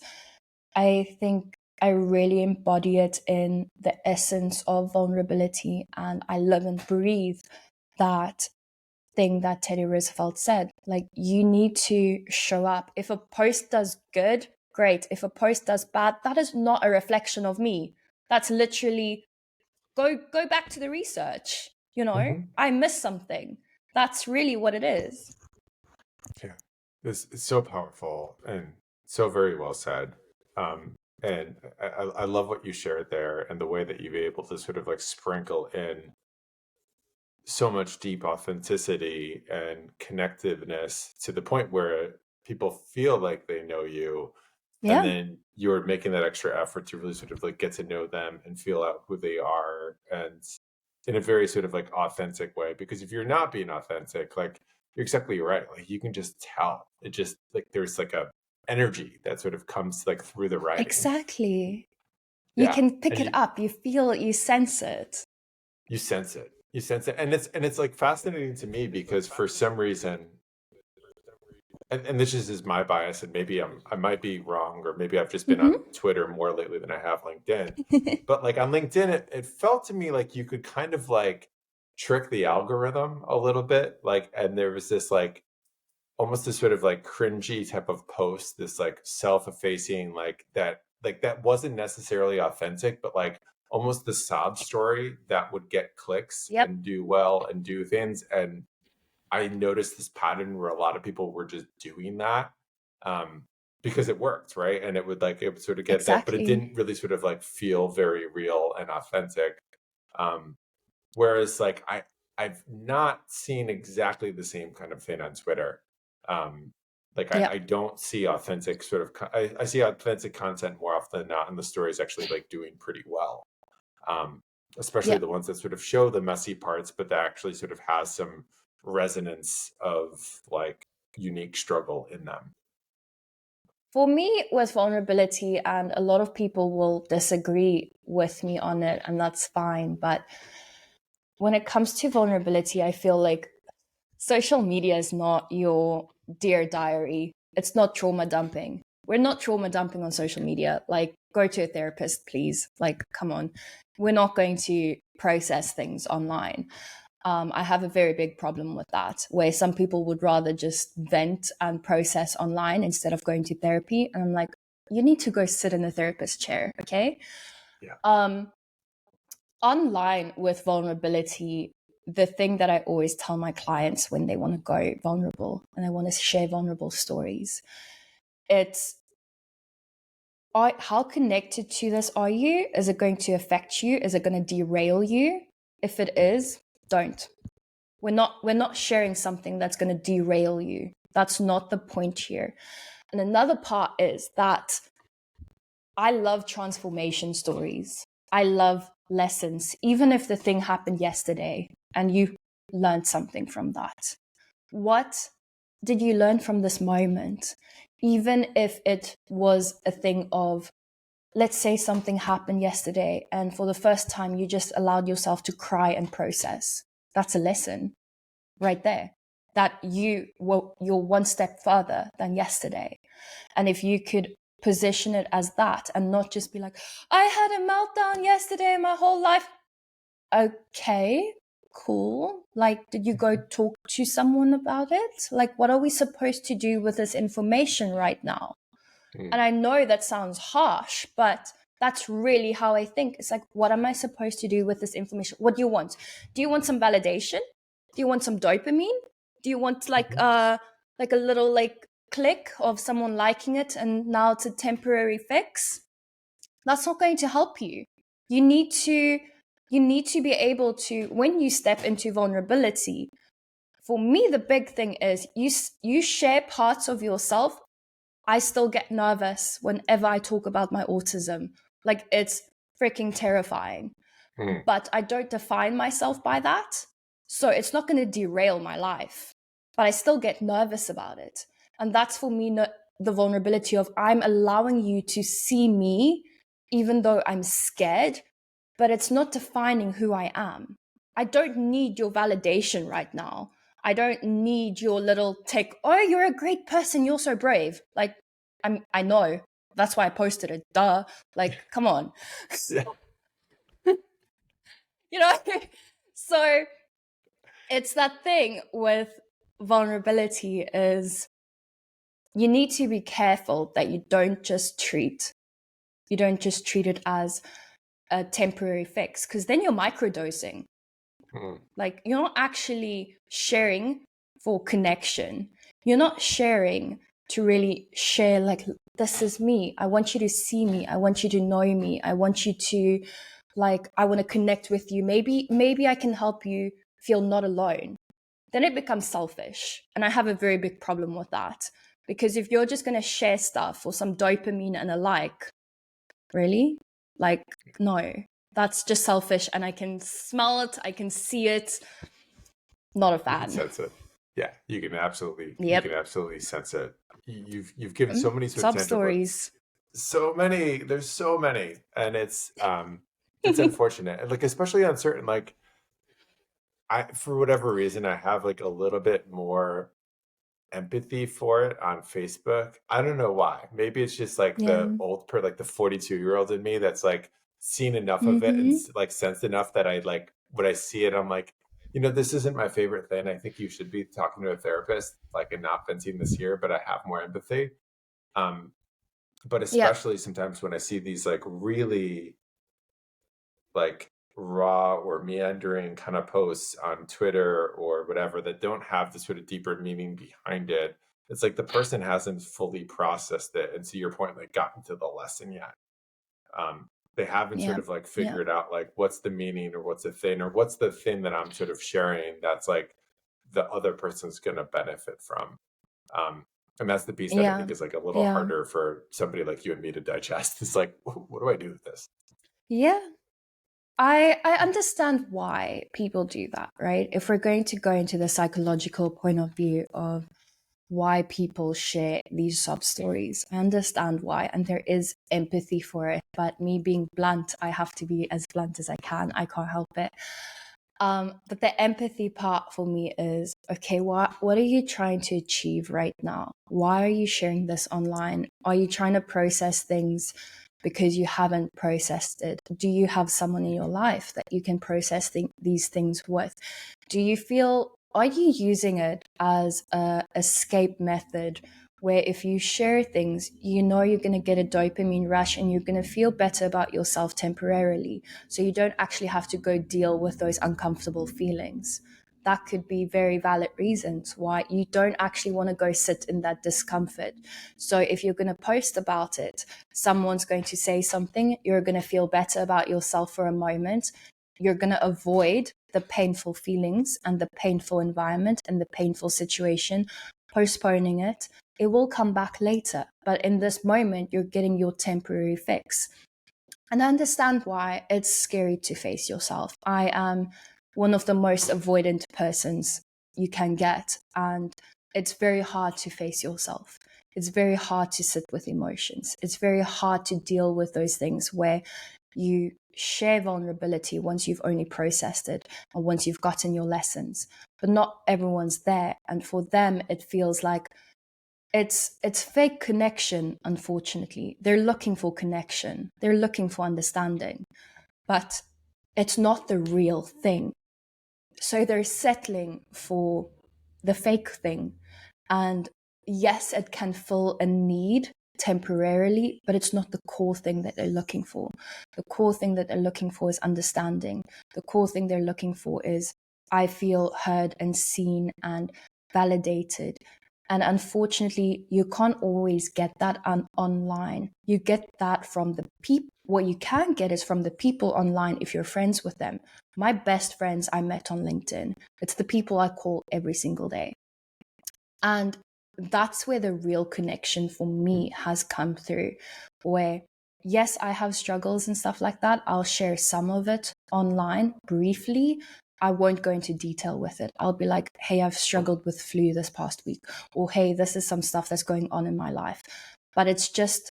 Speaker 2: I think I really embody it in the essence of vulnerability, and I live and breathe that thing that Teddy Roosevelt said. Like, you need to show up. If a post does good, great. If a post does bad, that is not a reflection of me. That's literally, go back to the research.
Speaker 1: Hmm.
Speaker 2: I missed something. That's really what it is.
Speaker 1: Yeah, this is so powerful and so very well said. And I love what you shared there and the way that you've been able to sort of like sprinkle in so much deep authenticity and connectiveness to the point where people feel like they know you. And
Speaker 2: Yeah,
Speaker 1: then you're making that extra effort to really sort of like get to know them and feel out who they are, and in a very sort of like authentic way. Because if you're not being authentic, like you're exactly right. Like you can just tell. It just like there's like a energy that sort of comes like through the writing.
Speaker 2: exactly. You
Speaker 1: Yeah.
Speaker 2: can pick
Speaker 1: And
Speaker 2: it up. You feel it, you sense it.
Speaker 1: you sense it. You sense it. And it's like fascinating to me because for some reason, and this is my bias, and maybe I might be wrong, or maybe I've just been on
Speaker 2: Hmm.
Speaker 1: Twitter more lately than I have LinkedIn. But like on LinkedIn, it felt to me like you could kind of like trick the algorithm a little bit. Like, and there was this like almost this sort of like cringy type of post, this like self-effacing, like that wasn't necessarily authentic, but like almost the sob story that would get clicks
Speaker 2: Yep,
Speaker 1: and do well and do things. And I noticed this pattern where a lot of people were just doing that, um, because it worked, right? And it would sort of get that, but it
Speaker 2: exactly.
Speaker 1: didn't really sort of like feel very real and authentic. Um, Whereas like I've not seen exactly the same kind of thing on Twitter. Um, like I
Speaker 2: Yep,
Speaker 1: don't see authentic sort of I see authentic content more often than not, and the stories actually like doing pretty well. Um, Especially
Speaker 2: yep.
Speaker 1: the ones that sort of show the messy parts, but that actually sort of has some resonance of like unique struggle in them.
Speaker 2: For me, with vulnerability, and a lot of people will disagree with me on it, and that's fine. But when it comes to vulnerability, I feel like social media is not your dear diary. It's not trauma dumping. We're not trauma dumping on social media. Like, go to a therapist, please. Like, come on. We're not going to process things online. I have a very big problem with that, where some people would rather just vent and process online instead of going to therapy. And I'm like, you need to go sit in a therapist chair, okay?
Speaker 1: Yeah.
Speaker 2: Um, Online with vulnerability, the thing that I always tell my clients when they want to go vulnerable and they want to share vulnerable stories, it's how connected to this are you? Is it going to affect you? Is it going to derail you? If it is, don't. We're not sharing something that's going to derail you. That's not the point here. And another part is that I love transformation stories. I love lessons, even if the thing happened yesterday and you learned something from that. What did you learn from this moment? Even if it was a thing of, let's say something happened yesterday and for the first time you just allowed yourself to cry and process. That's a lesson right there, that you're one step further than yesterday. And if you could position it as that and not just be like, I had a meltdown yesterday, my whole life. Okay, cool. Like, did you go talk to someone about it? Like, what are we supposed to do with this information right now? And
Speaker 1: Mm.
Speaker 2: I know that sounds harsh, but that's really how I think. It's like, what am I supposed to do with this information? What do you want? Do you want some validation? Do you want some dopamine? Do you want
Speaker 1: Mhm.
Speaker 2: like a little like click of someone liking it and now it's a temporary fix? That's not going to help you. You need to you need to be able to, when you step into vulnerability, for me the big thing is you share parts of yourself. I still get nervous whenever I talk about my autism. Like, it's freaking terrifying.
Speaker 1: Mm.
Speaker 2: But I don't define myself by that. So it's not going to derail my life. But I still get nervous about it. And that's for me the vulnerability of, I'm allowing you to see me, even though I'm scared, but it's not defining who I am. I don't need your validation right now. I don't need your little tick. Oh, you're a great person. You're so brave. Like, I know. That's why I posted it. Duh. Like, come on.
Speaker 1: Yeah.
Speaker 2: You know? So it's that thing with vulnerability is, you need to be careful that you don't just treat it as a temporary fix, because then you're microdosing.
Speaker 1: Mm.
Speaker 2: Like, you're not actually sharing for connection. You're not sharing to really share, like, this is me. I want you to see me. I want you to know me. I want you to, like, I want to connect with you. Maybe I can help you feel not alone. Then it becomes selfish. And I have a very big problem with that. Because if you're just going to share stuff for some dopamine and a like, really? Like, no, that's just selfish. And I can smell it. I can see it. Not a
Speaker 1: You can
Speaker 2: fan.
Speaker 1: sense it. Yeah, you can
Speaker 2: Yep.
Speaker 1: absolutely sense it. You've given so many sort of
Speaker 2: Sub
Speaker 1: tangible,
Speaker 2: stories.
Speaker 1: so many. There's so many, and it's unfortunate. And, like, especially on certain, like, I, for whatever reason, I have like a little bit more empathy for it on Facebook. I don't know why. Maybe it's just like
Speaker 2: Yeah.
Speaker 1: the like the 42-year-old in me that's like seen enough of it and
Speaker 2: Mm-hmm.
Speaker 1: like sensed enough that I like when I see it, I'm like, this isn't my favorite thing. I think you should be talking to a therapist, like, and not venting this here, but I have more empathy. Um, but
Speaker 2: Yep.
Speaker 1: especially sometimes when I see these like really like raw or meandering kind of posts on Twitter or whatever that don't have the sort of deeper meaning behind it. It's like the person hasn't fully processed it. And to your point, like, gotten to the lesson yet. They haven't sort
Speaker 2: Yep.
Speaker 1: of like
Speaker 2: Yep.
Speaker 1: figured out like what's the meaning or what's the thing or what's the thing that I'm sort of sharing that's like the other person's going to benefit from. And that's the piece that I
Speaker 2: Yeah.
Speaker 1: think is like a little
Speaker 2: Yeah.
Speaker 1: harder for somebody like you and me to digest. It's like, what do I do with this?
Speaker 2: Yeah. I understand why people do that, right? If we're going to go into the psychological point of view of why people share these sub stories, I understand why, and there is empathy for it. But me being blunt, I have to be as blunt as I can. I can't help it. But the empathy part for me is, okay, what are you trying to achieve right now? Why are you sharing this online? Are you trying to process things because you haven't processed it? Do you have someone in your life that you can process these things with? Do you feel, are you using it as a escape method where if you share things, you know you're going to get a dopamine rush and you're going to feel better about yourself temporarily? So you don't actually have to go deal with those uncomfortable feelings. That could be very valid reasons why you don't actually want to go sit in that discomfort. So if you're going to post about it, someone's going to say something, you're going to feel better about yourself for a moment. You're going to avoid the painful feelings and the painful environment and the painful situation, postponing it. It will come back later. But in this moment, you're getting your temporary fix. And I understand why it's scary to face yourself. I am one of the most avoidant persons you can get. And it's very hard to face yourself. It's very hard to sit with emotions. It's very hard to deal with those things where you share vulnerability once you've only processed it and once you've gotten your lessons. But not everyone's there. And for them, it feels like it's fake connection. Unfortunately, they're looking for connection, they're looking for understanding, but it's not the real thing. So they're settling for the fake thing. And yes, it can fill a need temporarily, but it's not the core thing that they're looking for. The core thing that they're looking for is understanding. The core thing they're looking for is, I feel heard and seen and validated. And unfortunately, you can't always get that online. You get that from the people. What you can get is from the people online if you're friends with them. My best friends I met on LinkedIn. It's the people I call every single day. And that's where the real connection for me has come through, where yes, I have struggles and stuff like that. I'll share some of it online briefly. I won't go into detail with it. I'll be like, hey, I've struggled with flu this past week, or hey, this is some stuff that's going on in my life. But it's just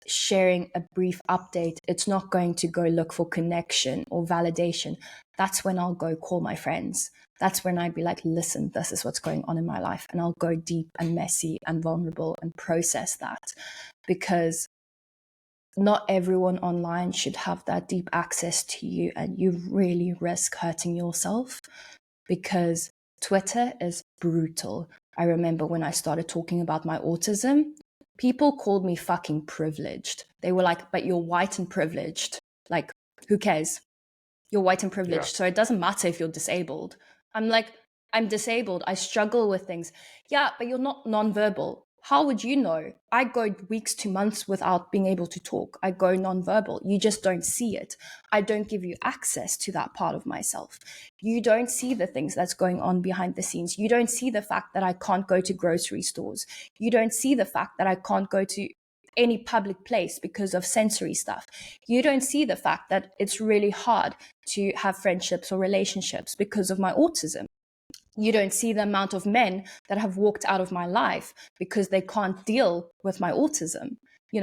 Speaker 2: sharing a brief update. It's not going to go look for connection or validation. That's when I'll go call my friends. That's when I'd be like, listen, this is what's going on in my life. And I'll go deep and messy and vulnerable and process that, because not everyone online should have that deep access to you. And you really risk hurting yourself, because Twitter is brutal. I remember when I started talking about my autism, people called me fucking privileged. They were like, but you're white and privileged. Like, who cares? You're white and
Speaker 1: Yeah.
Speaker 2: privileged. So it doesn't matter if you're disabled. I'm like, I'm disabled. I struggle with things. Yeah, but you're not nonverbal. How would you know? I go weeks to months without being able to talk. I go nonverbal. You just don't see it. I don't give you access to that part of myself. You don't see the things that's going on behind the scenes. You don't see the fact that I can't go to grocery stores. You don't see the fact that I can't go to any public place because of sensory stuff. You don't see the fact that it's really hard to have friendships or relationships because of my autism. You don't see the amount of men that have walked out of my life because they can't deal with my autism. You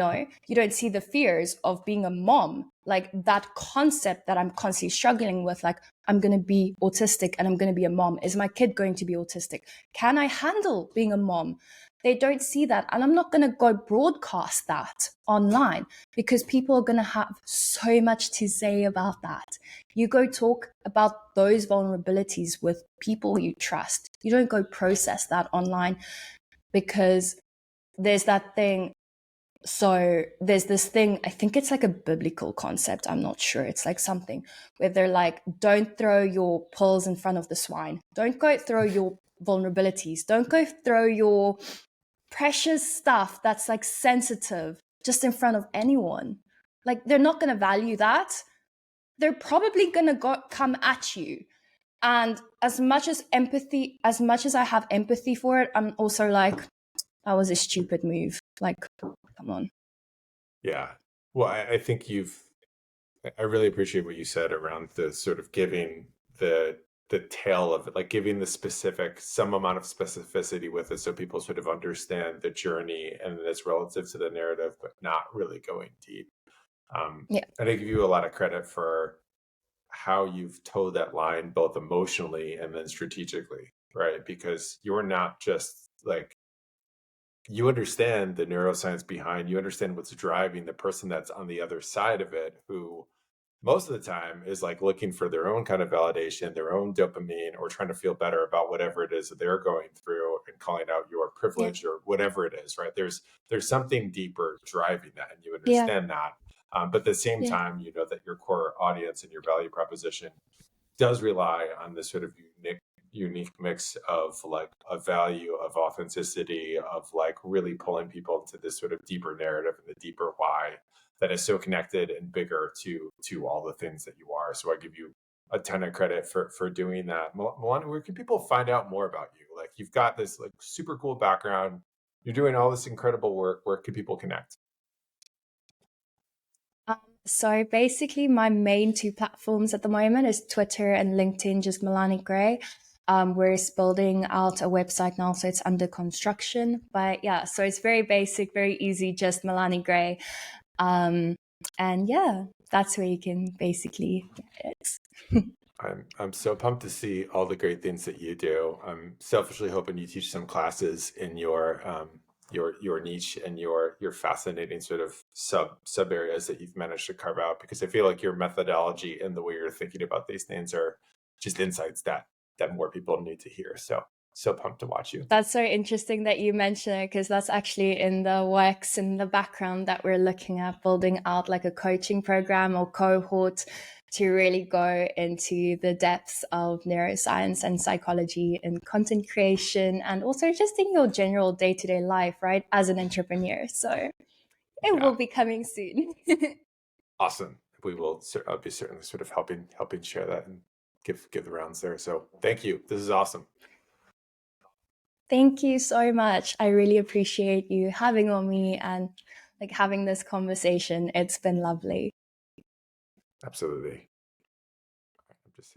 Speaker 2: don't see the fears of being a mom, like that concept that I'm constantly struggling with, like, I'm going to be autistic and I'm going to be a mom. Is my kid going to be autistic? Can I handle being a mom? They don't see that. And I'm not going to go broadcast that online because people are going to have so much to say about that. You go talk about those vulnerabilities with people you trust. You don't go process that online because there's that thing. So there's this thing, I think it's like a biblical concept. I'm not sure. It's like something where they're like, don't throw your pearls in front of the swine. Don't go throw your vulnerabilities. Don't go throw your precious stuff that's like sensitive just in front of anyone. Like, they're not going to value that. They're probably going to come at you. And as much as I have empathy for it, I'm also like, that was a stupid move. Like, come on.
Speaker 1: Yeah. Well, I think I really appreciate what you said around the sort of giving the tail of it, like giving the specific, some amount of specificity with it so people sort of understand the journey and it's relative to the narrative, but not really going deep.
Speaker 2: Yeah.
Speaker 1: And I give you a lot of credit for how you've towed that line, both emotionally and then strategically, right? Because you're not just like, you understand the neuroscience behind, you understand what's driving the person that's on the other side of it, who most of the time is like looking for their own kind of validation, their own dopamine, or trying to feel better about whatever it is that they're going through and calling out your
Speaker 2: Yeah.
Speaker 1: privilege or whatever it is, right? There's something deeper driving that, and you
Speaker 2: Yeah.
Speaker 1: understand that. But at the same
Speaker 2: Yeah.
Speaker 1: time, you know that your core audience and your value proposition does rely on this sort of unique mix of like a value of authenticity, of like really pulling people into this sort of deeper narrative and the deeper why that is so connected and bigger to all the things that you are. So I give you a ton of credit for doing that. Milanie, where can people find out more about you? Like, you've got this like super cool background, you're doing all this incredible work. Where can people connect?
Speaker 2: So basically, my main two platforms at the moment is Twitter and LinkedIn, just Milanie Grae. We're building out a website now, so it's under construction. But yeah, so it's very basic, very easy, just Milanie Grae. And yeah, that's where you can basically get it.
Speaker 1: I'm so pumped to see all the great things that you do. I'm selfishly hoping you teach some classes in your niche and your fascinating sort of sub areas that you've managed to carve out, because I feel like your methodology and the way you're thinking about these things are just insights that more people need to hear. So pumped to watch you.
Speaker 2: That's so interesting that you mention it, because that's actually in the works in the background that we're looking at building out like a coaching program or cohort to really go into the depths of neuroscience and psychology and content creation, and also just in your general day-to-day life, right, as an entrepreneur. So it
Speaker 1: Yeah,
Speaker 2: will be coming soon.
Speaker 1: awesome. We will. I'll be certainly sort of helping share that and give the rounds there. So thank you. This is awesome.
Speaker 2: Thank you so much. I really appreciate you having on me and like having this conversation. It's been lovely.
Speaker 1: Absolutely. I'm just